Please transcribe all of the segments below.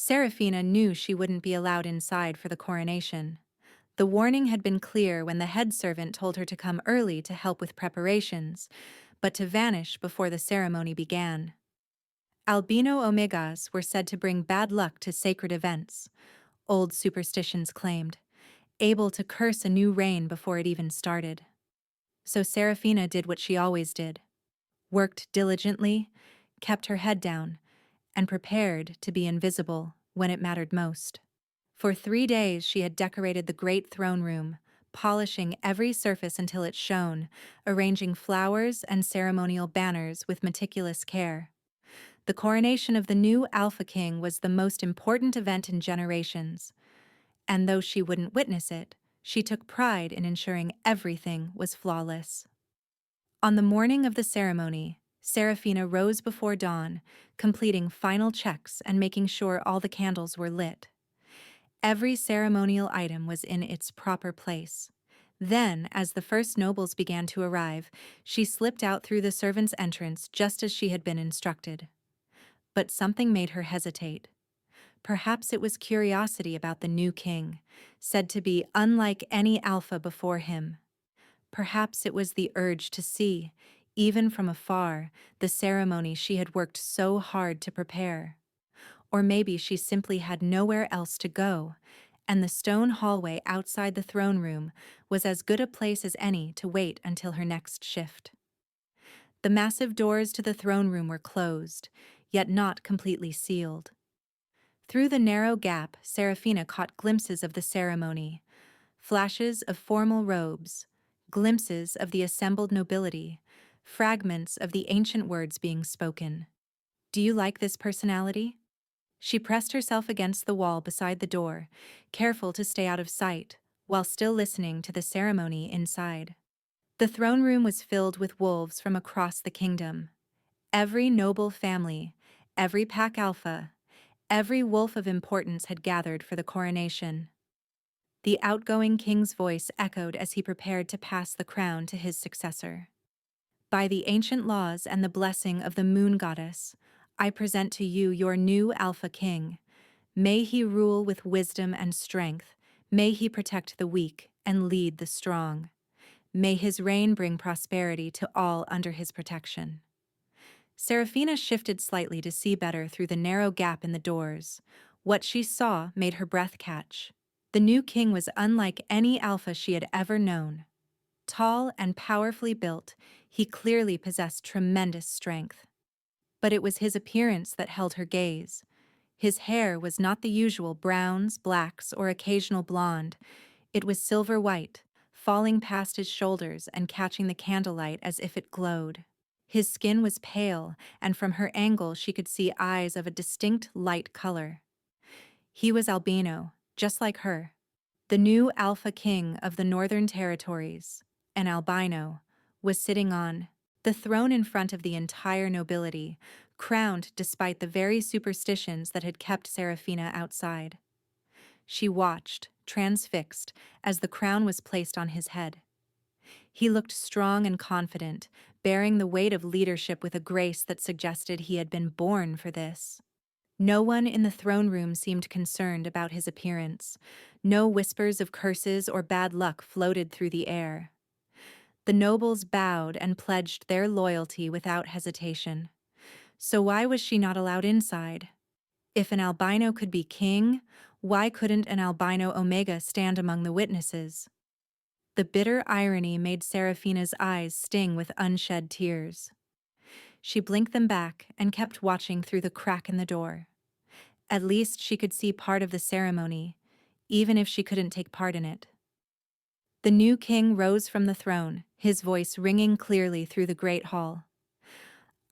Serafina knew she wouldn't be allowed inside for the coronation. The warning had been clear when the head servant told her to come early to help with preparations, but to vanish before the ceremony began. Albino omegas were said to bring bad luck to sacred events, old superstitions claimed, able to curse a new reign before it even started. So Serafina did what she always did, worked diligently, kept her head down, and prepared to be invisible when it mattered most. For 3 days she had decorated the great throne room, polishing every surface until it shone, arranging flowers and ceremonial banners with meticulous care. The coronation of the new Alpha King was the most important event in generations, and though she wouldn't witness it, she took pride in ensuring everything was flawless. On the morning of the ceremony, Serafina rose before dawn, completing final checks and making sure all the candles were lit. Every ceremonial item was in its proper place. Then, as the first nobles began to arrive, she slipped out through the servants' entrance just as she had been instructed. But something made her hesitate. Perhaps it was curiosity about the new king, said to be unlike any alpha before him. Perhaps it was the urge to see, even from afar, the ceremony she had worked so hard to prepare. Or maybe she simply had nowhere else to go, and the stone hallway outside the throne room was as good a place as any to wait until her next shift. The massive doors to the throne room were closed, yet not completely sealed. Through the narrow gap, Serafina caught glimpses of the ceremony, flashes of formal robes, glimpses of the assembled nobility, fragments of the ancient words being spoken. "Do you like this personality?" She pressed herself against the wall beside the door, careful to stay out of sight, while still listening to the ceremony inside. The throne room was filled with wolves from across the kingdom. Every noble family, every pack alpha, every wolf of importance had gathered for the coronation. The outgoing king's voice echoed as he prepared to pass the crown to his successor. "By the ancient laws and the blessing of the moon goddess, I present to you your new Alpha King. May he rule with wisdom and strength. May he protect the weak and lead the strong. May his reign bring prosperity to all under his protection." Serafina shifted slightly to see better through the narrow gap in the doors. What she saw made her breath catch. The new king was unlike any alpha she had ever known. Tall and powerfully built, he clearly possessed tremendous strength. But it was his appearance that held her gaze. His hair was not the usual browns, blacks, or occasional blonde. It was silver white, falling past his shoulders and catching the candlelight as if it glowed. His skin was pale, and from her angle she could see eyes of a distinct light color. He was albino, just like her. The new Alpha King of the Northern Territories, an albino, was sitting on the throne in front of the entire nobility, crowned despite the very superstitions that had kept Serafina outside. She watched, transfixed, as the crown was placed on his head. He looked strong and confident, bearing the weight of leadership with a grace that suggested he had been born for this. No one in the throne room seemed concerned about his appearance. No whispers of curses or bad luck floated through the air. The nobles bowed and pledged their loyalty without hesitation. So why was she not allowed inside? If an albino could be king, why couldn't an albino omega stand among the witnesses? The bitter irony made Serafina's eyes sting with unshed tears. She blinked them back and kept watching through the crack in the door. At least she could see part of the ceremony, even if she couldn't take part in it. The new king rose from the throne, his voice ringing clearly through the great hall.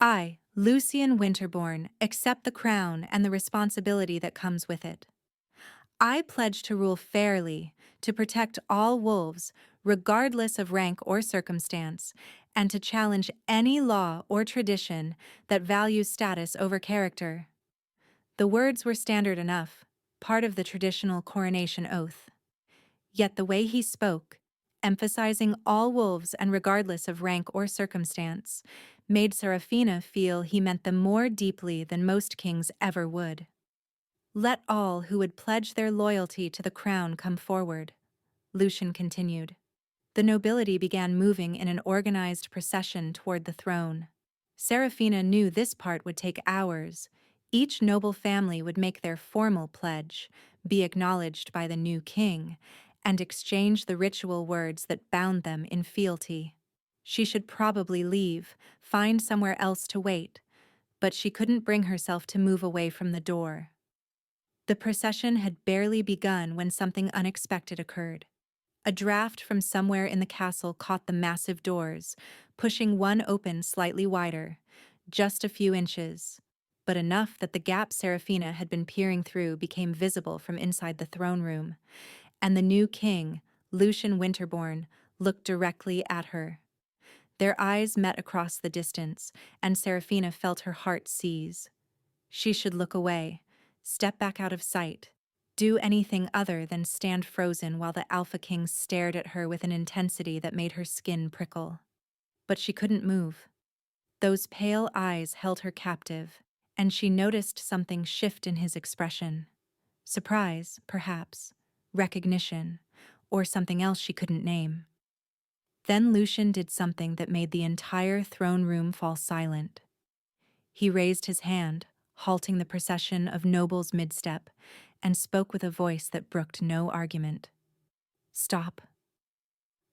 "I, Lucian Winterborn, accept the crown and the responsibility that comes with it. I pledge to rule fairly, to protect all wolves, regardless of rank or circumstance, and to challenge any law or tradition that values status over character." The words were standard enough, part of the traditional coronation oath. Yet the way he spoke, emphasizing all wolves and regardless of rank or circumstance, made Serafina feel he meant them more deeply than most kings ever would. Let all who would pledge their loyalty to the crown come forward, Lucian continued. The nobility began moving in an organized procession toward the throne. Serafina knew this part would take hours. Each noble family would make their formal pledge, be acknowledged by the new king, and exchange the ritual words that bound them in fealty. She should probably leave, find somewhere else to wait, but she couldn't bring herself to move away from the door. The procession had barely begun when something unexpected occurred. A draft from somewhere in the castle caught the massive doors, pushing one open slightly wider, just a few inches, but enough that the gap Serafina had been peering through became visible from inside the throne room, and the new king, Lucian Winterborn, looked directly at her. Their eyes met across the distance, and Serafina felt her heart seize. She should look away, step back out of sight, do anything other than stand frozen while the Alpha King stared at her with an intensity that made her skin prickle. But she couldn't move. Those pale eyes held her captive, and she noticed something shift in his expression. Surprise, perhaps, recognition, or something else she couldn't name. Then Lucian did something that made the entire throne room fall silent. He raised his hand, halting the procession of nobles mid-step, and spoke with a voice that brooked no argument. Stop.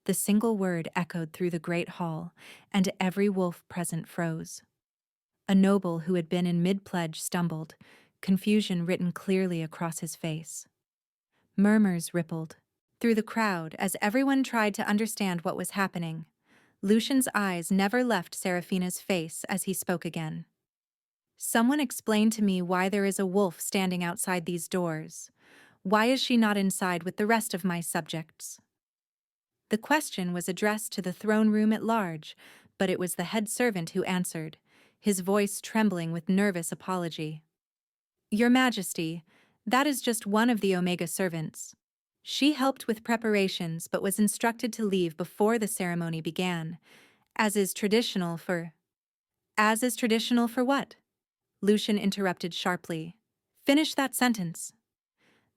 The single word echoed through the great hall, and every wolf present froze. A noble who had been in mid-pledge stumbled, confusion written clearly across his face. Murmurs rippled through the crowd as everyone tried to understand what was happening. Lucian's eyes never left Serafina's face as he spoke again. Someone explain to me why there is a wolf standing outside these doors. Why is she not inside with the rest of my subjects? The question was addressed to the throne room at large, but it was the head servant who answered, his voice trembling with nervous apology. Your Majesty, that is just one of the Omega servants. She helped with preparations but was instructed to leave before the ceremony began, as is traditional for... As is traditional for what? Lucian interrupted sharply. Finish that sentence.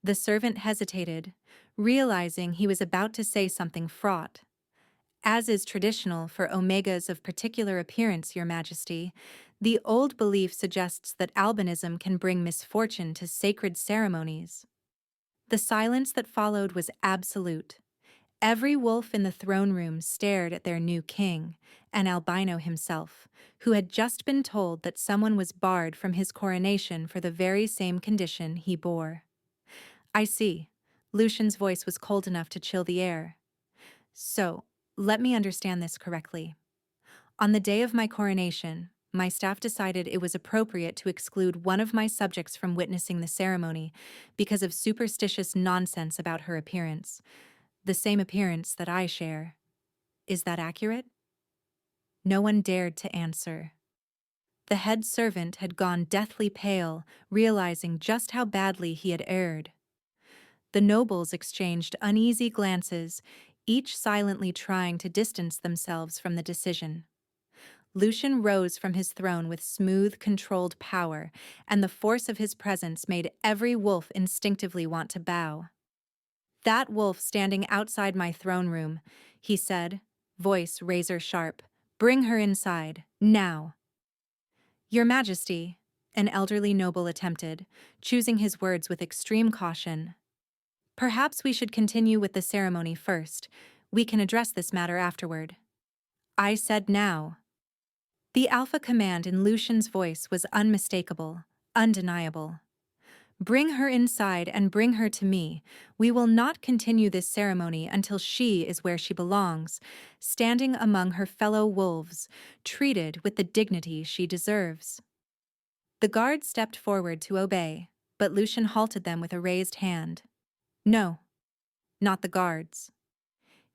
The servant hesitated, realizing he was about to say something fraught. As is traditional for Omegas of particular appearance, Your Majesty, the old belief suggests that albinism can bring misfortune to sacred ceremonies. The silence that followed was absolute. Every wolf in the throne room stared at their new king, and Albino himself, who had just been told that someone was barred from his coronation for the very same condition he bore. I see. Lucian's voice was cold enough to chill the air. So, let me understand this correctly. On the day of my coronation, my staff decided it was appropriate to exclude one of my subjects from witnessing the ceremony because of superstitious nonsense about her appearance. The same appearance that I share. Is that accurate? No one dared to answer. The head servant had gone deathly pale, realizing just how badly he had erred. The nobles exchanged uneasy glances, each silently trying to distance themselves from the decision. Lucian rose from his throne with smooth, controlled power, and the force of his presence made every wolf instinctively want to bow. That wolf standing outside my throne room, he said, voice razor-sharp. Bring her inside, now. Your Majesty, an elderly noble attempted, choosing his words with extreme caution. Perhaps we should continue with the ceremony first. We can address this matter afterward. I said now. The alpha command in Lucian's voice was unmistakable, undeniable. Bring her inside and bring her to me. We will not continue this ceremony until she is where she belongs, standing among her fellow wolves, treated with the dignity she deserves. The guard stepped forward to obey, but Lucian halted them with a raised hand. No, not the guards.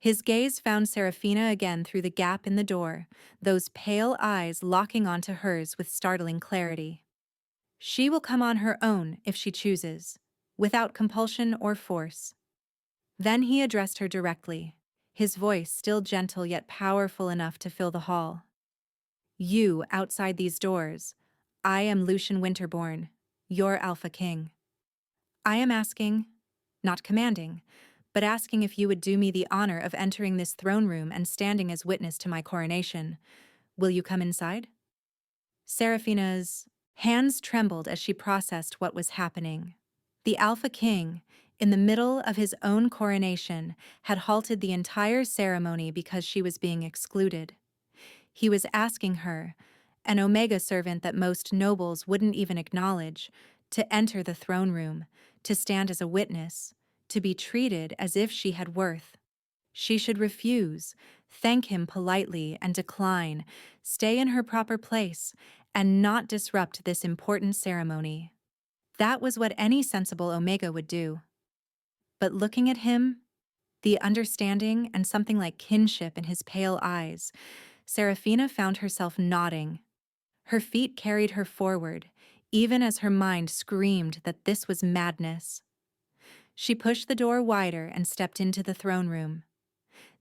His gaze found Serafina again through the gap in the door, those pale eyes locking onto hers with startling clarity. She will come on her own if she chooses, without compulsion or force. Then he addressed her directly, his voice still gentle yet powerful enough to fill the hall. You, outside these doors, I am Lucian Winterborn, your Alpha King. I am asking, not commanding, but asking if you would do me the honor of entering this throne room and standing as witness to my coronation. Will you come inside? Seraphina's hands trembled as she processed what was happening. The Alpha King, in the middle of his own coronation, had halted the entire ceremony because she was being excluded. He was asking her, an Omega servant that most nobles wouldn't even acknowledge, to enter the throne room, to stand as a witness, to be treated as if she had worth. She should refuse, thank him politely and decline, stay in her proper place, and not disrupt this important ceremony. That was what any sensible Omega would do. But looking at him, the understanding and something like kinship in his pale eyes, Seraphina found herself nodding. Her feet carried her forward, even as her mind screamed that this was madness. She pushed the door wider and stepped into the throne room.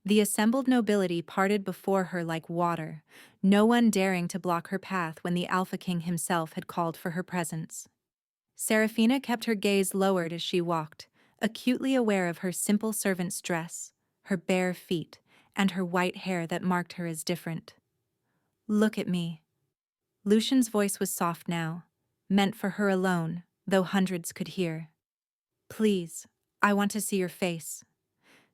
The assembled nobility parted before her like water, no one daring to block her path when the Alpha King himself had called for her presence. Seraphina kept her gaze lowered as she walked, acutely aware of her simple servant's dress, her bare feet, and her white hair that marked her as different. "Look at me." Lucian's voice was soft now, meant for her alone, though hundreds could hear. "Please, I want to see your face."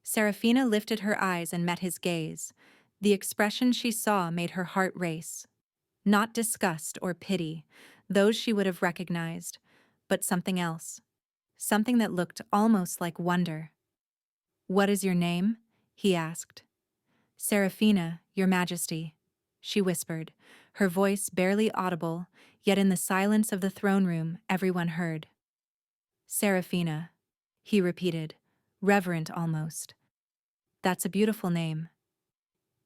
Seraphina lifted her eyes and met his gaze. The expression she saw made her heart race. Not disgust or pity, those she would have recognized, but something else. Something that looked almost like wonder. "What is your name?" he asked. "Seraphina, your majesty," she whispered, her voice barely audible, yet in the silence of the throne room everyone heard. "Seraphina," he repeated, reverent almost. "That's a beautiful name.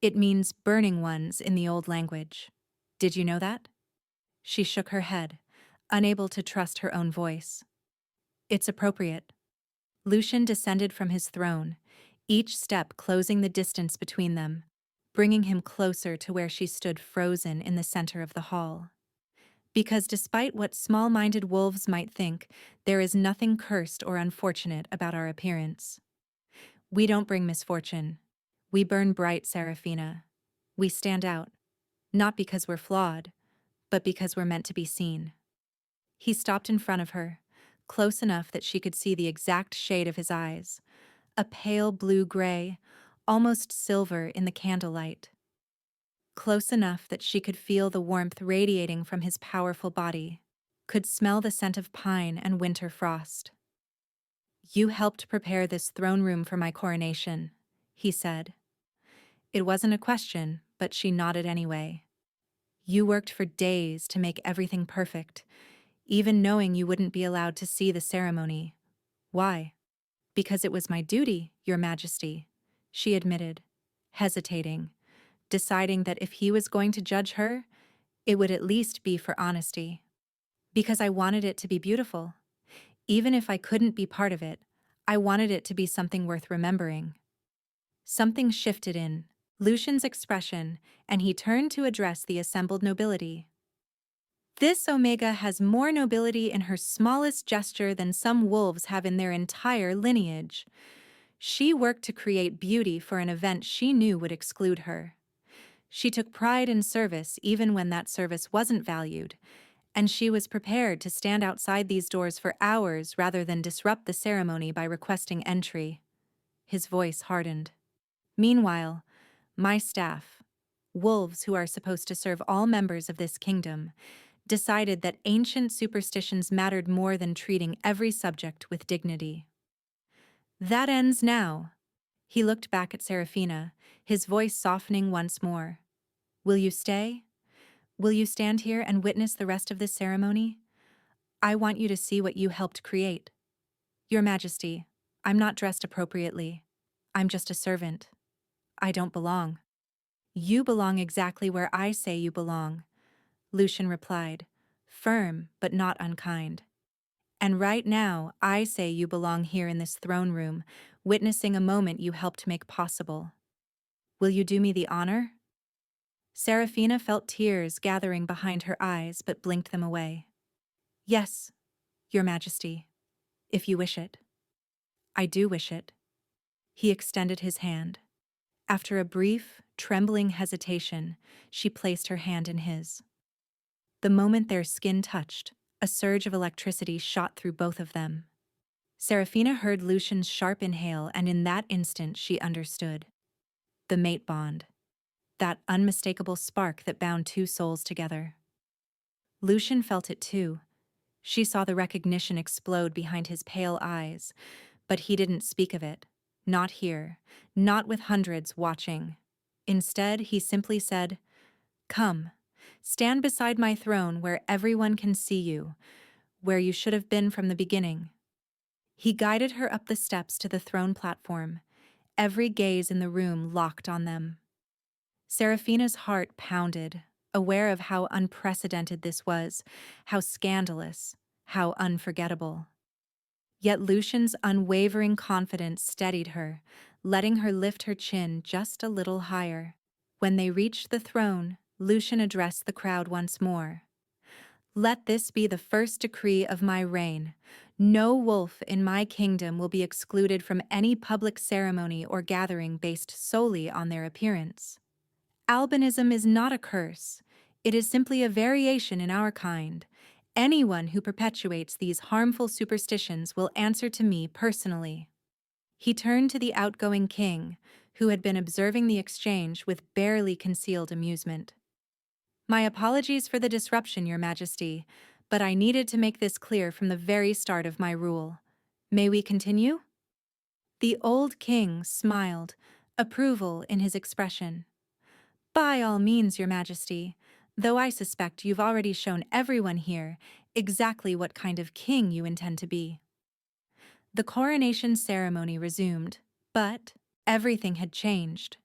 It means burning ones in the old language. Did you know that?" She shook her head, unable to trust her own voice. "It's appropriate." Lucian descended from his throne, each step closing the distance between them, bringing him closer to where she stood frozen in the center of the hall. Because despite what small-minded wolves might think, there is nothing cursed or unfortunate about our appearance. We don't bring misfortune. We burn bright, Seraphina. We stand out, not because we're flawed, but because we're meant to be seen. He stopped in front of her, close enough that she could see the exact shade of his eyes, a pale blue-gray, almost silver in the candlelight. Close enough that she could feel the warmth radiating from his powerful body, could smell the scent of pine and winter frost. "You helped prepare this throne room for my coronation," he said. It wasn't a question, but she nodded anyway. "You worked for days to make everything perfect, even knowing you wouldn't be allowed to see the ceremony. Why?" "Because it was my duty, Your Majesty," she admitted, hesitating, deciding that if he was going to judge her, it would at least be for honesty. "Because I wanted it to be beautiful. Even if I couldn't be part of it, I wanted it to be something worth remembering." Something shifted in Lucian's expression, and he turned to address the assembled nobility. "This Omega has more nobility in her smallest gesture than some wolves have in their entire lineage. She worked to create beauty for an event she knew would exclude her. She took pride in service even when that service wasn't valued, and she was prepared to stand outside these doors for hours rather than disrupt the ceremony by requesting entry." His voice hardened. "Meanwhile, my staff, wolves who are supposed to serve all members of this kingdom, decided that ancient superstitions mattered more than treating every subject with dignity. That ends now." He looked back at Seraphina, his voice softening once more. "Will you stay? Will you stand here and witness the rest of this ceremony? I want you to see what you helped create. Your Majesty, I'm not dressed appropriately. I'm just a servant. I don't belong." "You belong exactly where I say you belong," Lucian replied, firm but not unkind. "And right now, I say you belong here in this throne room, witnessing a moment you helped make possible. Will you do me the honor?" Seraphina felt tears gathering behind her eyes but blinked them away. "Yes, Your Majesty." If you wish it. I do wish it. He extended his hand. After a brief, trembling hesitation, she placed her hand in his. The moment their skin touched, a surge of electricity shot through both of them. Serafina heard Lucian's sharp inhale, and in that instant she understood. The mate bond. That unmistakable spark that bound two souls together. Lucian felt it too. She saw the recognition explode behind his pale eyes, but he didn't speak of it. Not here, not with hundreds watching. Instead, he simply said, "Come, stand beside my throne where everyone can see you, where you should have been from the beginning." He guided her up the steps to the throne platform, every gaze in the room locked on them. Serafina's heart pounded, aware of how unprecedented this was, how scandalous, how unforgettable. Yet Lucian's unwavering confidence steadied her, letting her lift her chin just a little higher. When they reached the throne, Lucian addressed the crowd once more. "Let this be the first decree of my reign. No wolf in my kingdom will be excluded from any public ceremony or gathering based solely on their appearance. Albinism is not a curse. It is simply a variation in our kind. Anyone who perpetuates these harmful superstitions will answer to me personally." He turned to the outgoing king, who had been observing the exchange with barely concealed amusement. "My apologies for the disruption, Your Majesty, but I needed to make this clear from the very start of my rule. May we continue?" The old king smiled, approval in his expression. "By all means, Your Majesty, though I suspect you've already shown everyone here exactly what kind of king you intend to be." The coronation ceremony resumed, but everything had changed.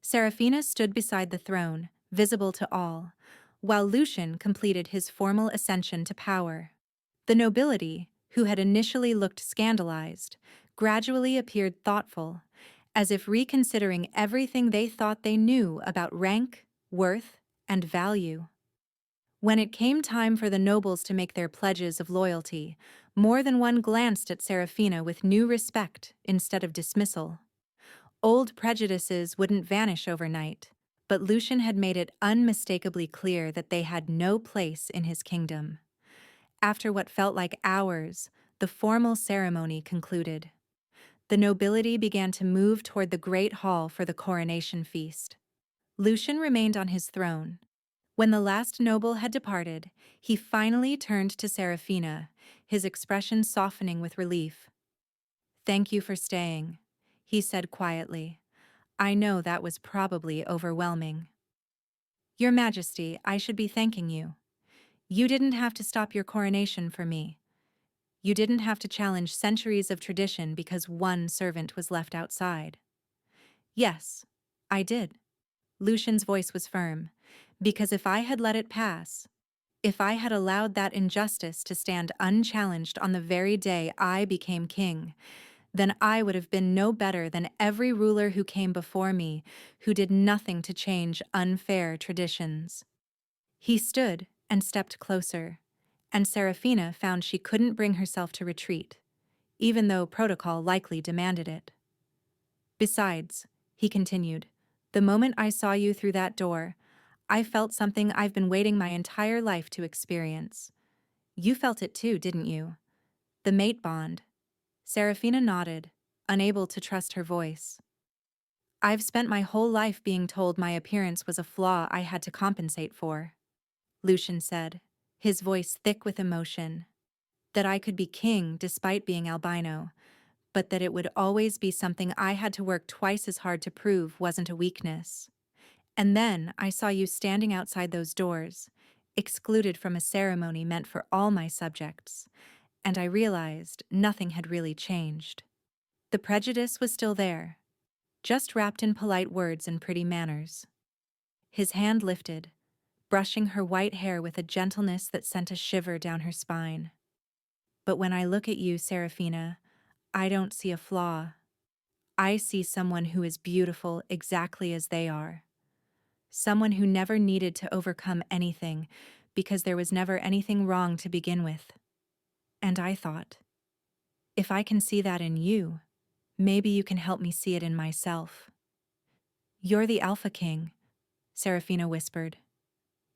Serafina stood beside the throne, visible to all, while Lucian completed his formal ascension to power. The nobility, who had initially looked scandalized, gradually appeared thoughtful, as if reconsidering everything they thought they knew about rank, worth, and value. When it came time for the nobles to make their pledges of loyalty, more than one glanced at Serafina with new respect instead of dismissal. Old prejudices wouldn't vanish overnight, but Lucian had made it unmistakably clear that they had no place in his kingdom. After what felt like hours, the formal ceremony concluded. The nobility began to move toward the great hall for the coronation feast. Lucian remained on his throne. When the last noble had departed, he finally turned to Serafina, his expression softening with relief. "Thank you for staying," he said quietly. "I know that was probably overwhelming." "Your Majesty, I should be thanking you. You didn't have to stop your coronation for me. You didn't have to challenge centuries of tradition because one servant was left outside." "Yes, I did." Lucian's voice was firm. "Because if I had let it pass, if I had allowed that injustice to stand unchallenged on the very day I became king, then I would have been no better than every ruler who came before me, who did nothing to change unfair traditions." He stood and stepped closer, and Serafina found she couldn't bring herself to retreat, even though protocol likely demanded it. "Besides," he continued, "the moment I saw you through that door, I felt something I've been waiting my entire life to experience. You felt it too, didn't you? The mate bond." Serafina nodded, unable to trust her voice. "I've spent my whole life being told my appearance was a flaw I had to compensate for," Lucian said, his voice thick with emotion. "That I could be king despite being albino, but that it would always be something I had to work twice as hard to prove wasn't a weakness. And then I saw you standing outside those doors, excluded from a ceremony meant for all my subjects, and I realized nothing had really changed. The prejudice was still there, just wrapped in polite words and pretty manners." His hand lifted, brushing her white hair with a gentleness that sent a shiver down her spine. "But when I look at you, Serafina, I don't see a flaw. I see someone who is beautiful exactly as they are. Someone who never needed to overcome anything because there was never anything wrong to begin with." And I thought, If I can see that in you, maybe you can help me see it in myself. You're the Alpha King, Serafina whispered.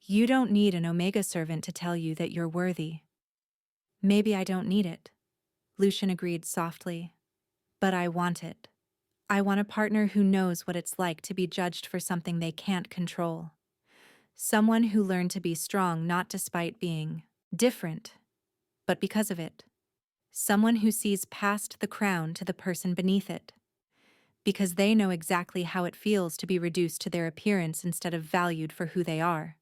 You don't need an Omega servant to tell you that you're worthy. Maybe I don't need it, Lucian agreed softly. But I want it. I want a partner who knows what it's like to be judged for something they can't control. Someone who learned to be strong not despite being different, but because of it. Someone who sees past the crown to the person beneath it. Because they know exactly how it feels to be reduced to their appearance instead of valued for who they are.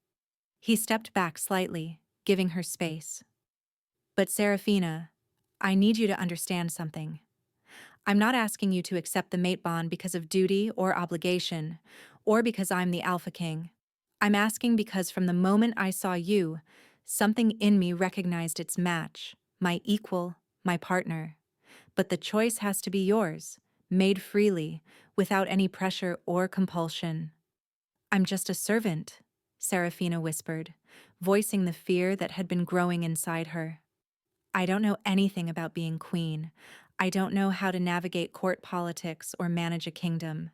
He stepped back slightly, giving her space. But Serafina, I need you to understand something. I'm not asking you to accept the mate bond because of duty or obligation, or because I'm the Alpha King. I'm asking because from the moment I saw you, something in me recognized its match, my equal, my partner. But the choice has to be yours, made freely, without any pressure or compulsion. I'm just a servant, Serafina whispered, voicing the fear that had been growing inside her. I don't know anything about being queen. I don't know how to navigate court politics or manage a kingdom.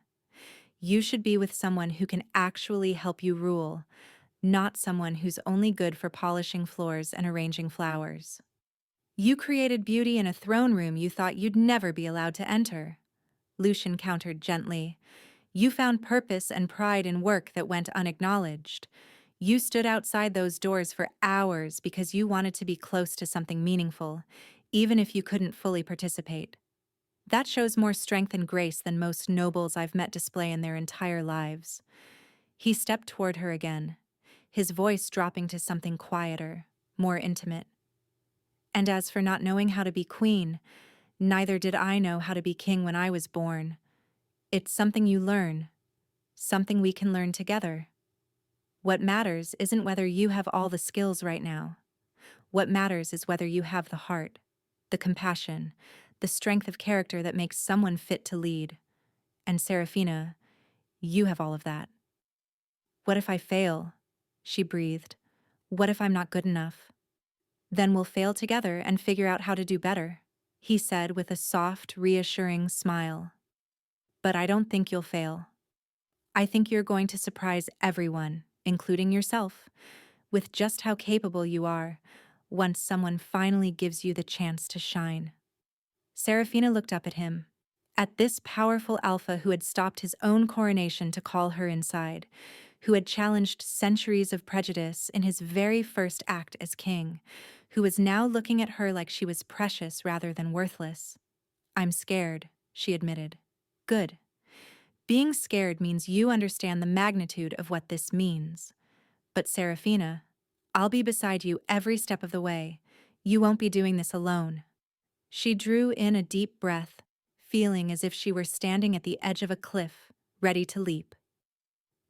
You should be with someone who can actually help you rule, not someone who's only good for polishing floors and arranging flowers. You created beauty in a throne room you thought you'd never be allowed to enter, Lucian countered gently. You found purpose and pride in work that went unacknowledged. You stood outside those doors for hours because you wanted to be close to something meaningful, even if you couldn't fully participate. That shows more strength and grace than most nobles I've met display in their entire lives. He stepped toward her again, his voice dropping to something quieter, more intimate. And as for not knowing how to be queen, neither did I know how to be king when I was born. It's something you learn, something we can learn together. What matters isn't whether you have all the skills right now. What matters is whether you have the heart, the compassion, the strength of character that makes someone fit to lead. And Serafina, you have all of that. What if I fail? She breathed. What if I'm not good enough? Then we'll fail together and figure out how to do better, he said with a soft, reassuring smile. But I don't think you'll fail. I think you're going to surprise everyone, including yourself, with just how capable you are, once someone finally gives you the chance to shine. Serafina looked up at him, at this powerful alpha who had stopped his own coronation to call her inside, who had challenged centuries of prejudice in his very first act as king, who was now looking at her like she was precious rather than worthless. I'm scared, she admitted. Good. Being scared means you understand the magnitude of what this means. But Serafina, I'll be beside you every step of the way. You won't be doing this alone. She drew in a deep breath, feeling as if she were standing at the edge of a cliff, ready to leap.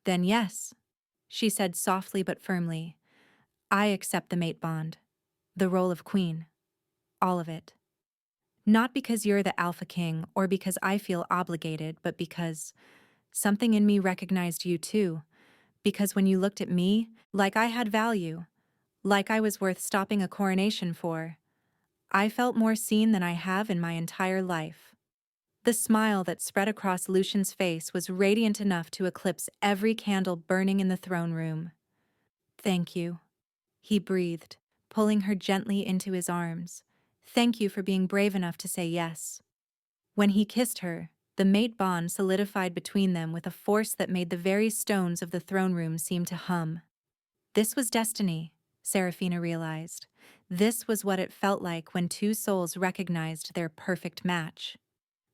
Then yes, she said softly but firmly, I accept the mate bond, the role of queen, all of it. Not because you're the Alpha King or because I feel obligated, but because something in me recognized you too. Because when you looked at me, like I had value, like I was worth stopping a coronation for, I felt more seen than I have in my entire life. The smile that spread across Lucian's face was radiant enough to eclipse every candle burning in the throne room. Thank you, he breathed, pulling her gently into his arms. Thank you for being brave enough to say yes. When he kissed her, the mate bond solidified between them with a force that made the very stones of the throne room seem to hum. This was destiny, Serafina realized. This was what it felt like when two souls recognized their perfect match.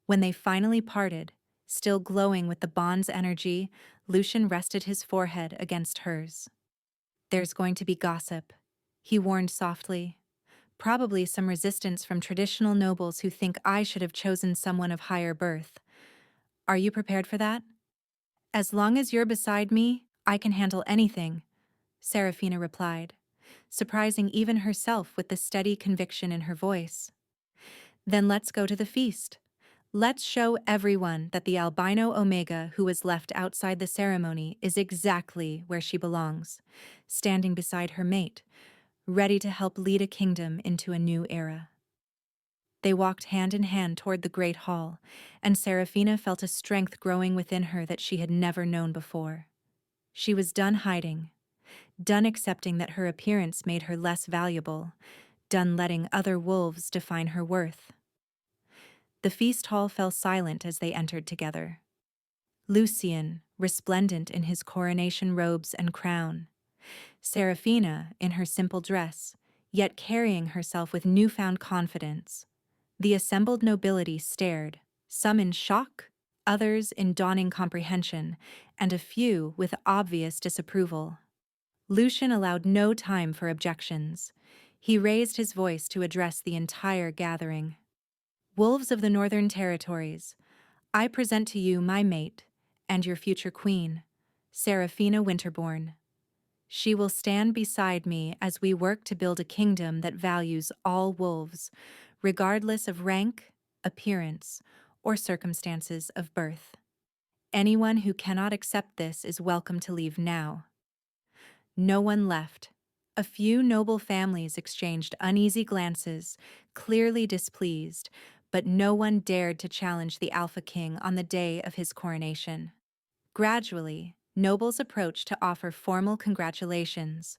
When they finally parted, still glowing with the bond's energy, Lucian rested his forehead against hers. There's going to be gossip, he warned softly. Probably some resistance from traditional nobles who think I should have chosen someone of higher birth. Are you prepared for that? As long as you're beside me, I can handle anything, Serafina replied, surprising even herself with the steady conviction in her voice. Then let's go to the feast. Let's show everyone that the albino Omega who was left outside the ceremony is exactly where she belongs, standing beside her mate, ready to help lead a kingdom into a new era. They walked hand in hand toward the great hall, and Serafina felt a strength growing within her that she had never known before. She was done hiding, done accepting that her appearance made her less valuable, done letting other wolves define her worth. The feast hall fell silent as they entered together. Lucian, resplendent in his coronation robes and crown. Serafina, in her simple dress, yet carrying herself with newfound confidence. The assembled nobility stared, some in shock, others in dawning comprehension, and a few with obvious disapproval. Lucian allowed no time for objections. He raised his voice to address the entire gathering. Wolves of the Northern Territories, I present to you my mate and your future queen, Serafina Winterborn. She will stand beside me as we work to build a kingdom that values all wolves, regardless of rank, appearance, or circumstances of birth. Anyone who cannot accept this is welcome to leave now. No one left. A few noble families exchanged uneasy glances, clearly displeased, but no one dared to challenge the Alpha King on the day of his coronation. Gradually, nobles approached to offer formal congratulations.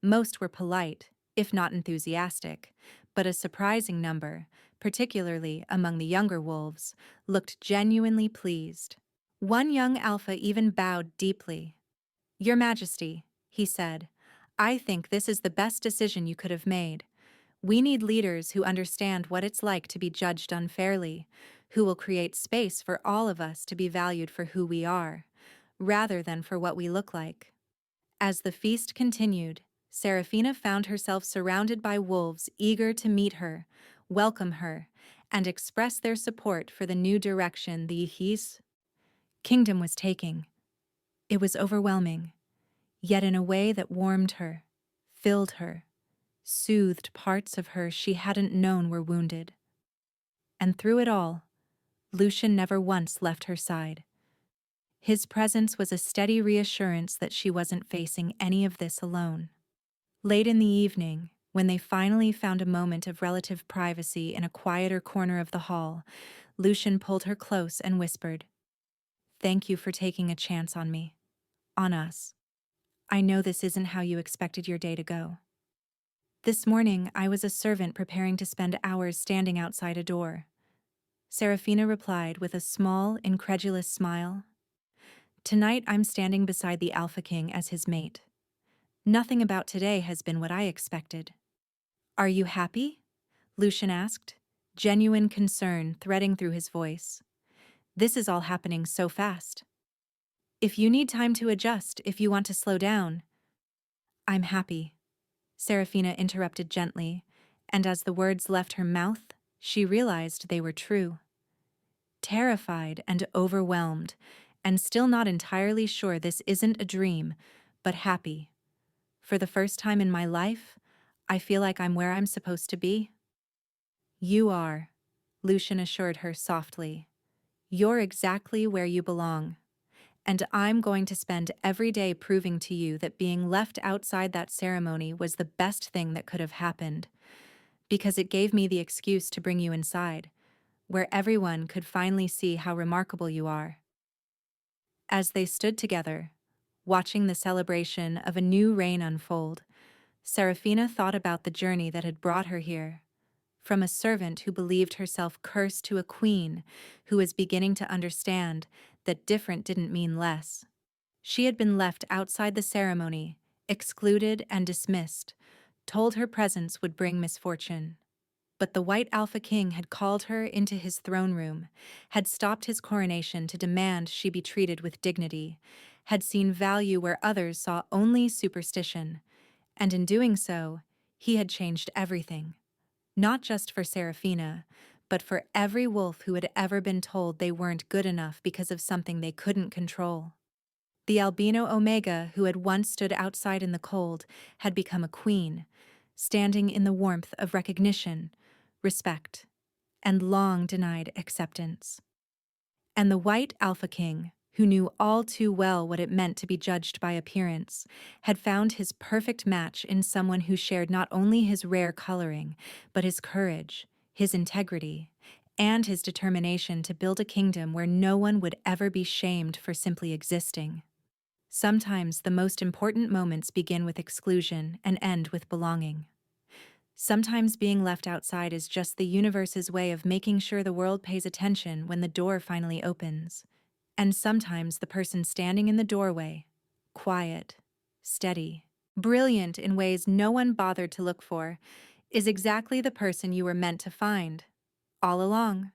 Most were polite, if not enthusiastic, but a surprising number, particularly among the younger wolves, looked genuinely pleased. One young alpha even bowed deeply. "Your Majesty," he said, "I think this is the best decision you could have made. We need leaders who understand what it's like to be judged unfairly, who will create space for all of us to be valued for who we are, rather than for what we look like." As the feast continued, Serafina found herself surrounded by wolves eager to meet her, welcome her, and express their support for the new direction the his kingdom was taking. It was overwhelming, yet in a way that warmed her, filled her, soothed parts of her she hadn't known were wounded. And through it all, Lucian never once left her side. His presence was a steady reassurance that she wasn't facing any of this alone. Late in the evening, when they finally found a moment of relative privacy in a quieter corner of the hall, Lucian pulled her close and whispered, "Thank you for taking a chance on me. On us. I know this isn't how you expected your day to go." "This morning, I was a servant preparing to spend hours standing outside a door," Serafina replied with a small, incredulous smile. "Tonight, I'm standing beside the Alpha King as his mate. Nothing about today has been what I expected." "Are you happy?" Lucian asked, genuine concern threading through his voice. "This is all happening so fast." "If you need time to adjust, if you want to slow down—" "I'm happy," Serafina interrupted gently, and as the words left her mouth, she realized they were true. Terrified and overwhelmed, and still not entirely sure this isn't a dream, but happy. For the first time in my life, I feel like I'm where I'm supposed to be. "You are," Lucian assured her softly. "You're exactly where you belong. And I'm going to spend every day proving to you that being left outside that ceremony was the best thing that could have happened, because it gave me the excuse to bring you inside, where everyone could finally see how remarkable you are." As they stood together, watching the celebration of a new reign unfold, Serafina thought about the journey that had brought her here. From a servant who believed herself cursed to a queen who was beginning to understand that different didn't mean less. She had been left outside the ceremony, excluded and dismissed, told her presence would bring misfortune. But the White Alpha King had called her into his throne room, had stopped his coronation to demand she be treated with dignity, had seen value where others saw only superstition, and in doing so, he had changed everything. Not just for Serafina, but for every wolf who had ever been told they weren't good enough because of something they couldn't control. The Albino Omega, who had once stood outside in the cold, had become a queen, standing in the warmth of recognition, respect, and long-denied acceptance. And the White Alpha King, who knew all too well what it meant to be judged by appearance, had found his perfect match in someone who shared not only his rare coloring, but his courage, his integrity, and his determination to build a kingdom where no one would ever be shamed for simply existing. Sometimes the most important moments begin with exclusion and end with belonging. Sometimes being left outside is just the universe's way of making sure the world pays attention when the door finally opens. And sometimes the person standing in the doorway, quiet, steady, brilliant in ways no one bothered to look for, is exactly the person you were meant to find, all along.